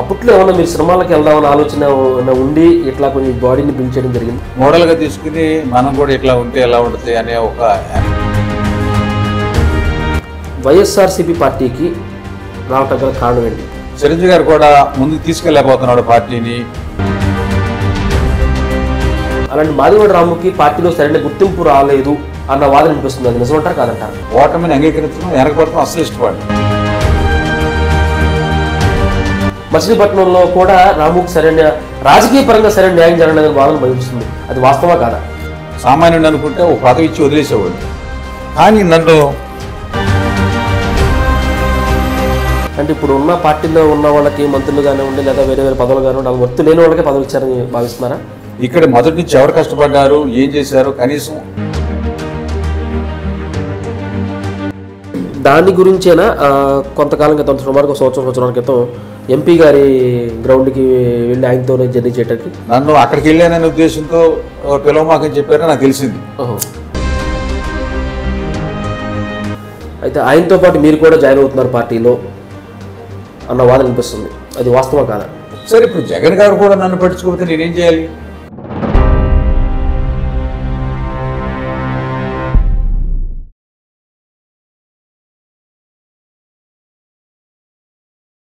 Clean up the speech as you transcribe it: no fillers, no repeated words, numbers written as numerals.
అప్పట్లో ఏమన్నా మీరు సినిమాలకు వెళ్దామని ఆలోచన ఉండి ఇట్లా కొంచెం బాడీని బిల్డ్ చేయడం జరిగింది? మోడల్గా తీసుకుని మనం కూడా ఇట్లా ఉంటే ఎలా ఉంటుంది అనే ఒక వైఎస్ఆర్సీపీ పార్టీకి రావటం గల కారణం ఏంటి? చిరంజీవి గారు కూడా ముందుకు తీసుకెళ్ళలేకపోతున్నాడు పార్టీని. అలాంటి మాదిగోడు రాముకి పార్టీలో సరైన గుర్తింపు రాలేదు అన్న వాదన అనిపిస్తుంది. అది నిజమంటారు కాదంటారు? ఓటమిని అంగీకరించడం వెనకబడటం అసలు ఇష్టపడు. మచిలీపట్నంలో కూడా రాముకి సరైన రాజకీయ పరంగా సరైన న్యాయం జరగలేదని వాదన భవిస్తుంది. అది వాస్తవా కాదా? సామాన్యుడు అనుకుంటే ఒక పదవి ఇచ్చి వదిలేసేవాడు. కానీ నన్ను అంటే ఇప్పుడు ఉన్న పార్టీలో ఉన్న వాళ్ళకి మంత్రులు కానివ్వండి లేదా వేరే వేరే పదవులు కానివ్వండి వాళ్ళు వర్తు లేని వాళ్ళకే పదవి ఇచ్చారని భావిస్తున్నారా? ఇక్కడ మొదటి నుంచి ఎవరు కష్టపడ్డారు, ఏం చేశారు, కనీసం దాని గురించేనా కొంతకాలం క్రితం సుమారుగా సంవత్సరాల క్రితం ఎంపీ గారి గ్రౌండ్కి వెళ్ళి ఆయనతో జర్నీ చేయడానికి నన్ను అక్కడికి వెళ్ళాననే ఉద్దేశంతో పిలవమాకని చెప్పారో నాకు తెలిసింది. అయితే ఆయనతో పాటు మీరు కూడా జాయిన్ అవుతున్నారు పార్టీలో అన్న వాదన అనిపిస్తుంది. అది వాస్తవం కాదా? సరే, ఇప్పుడు జగన్ గారు కూడా నన్ను పట్టించుకోకపోతే నేనేం చేయాలి?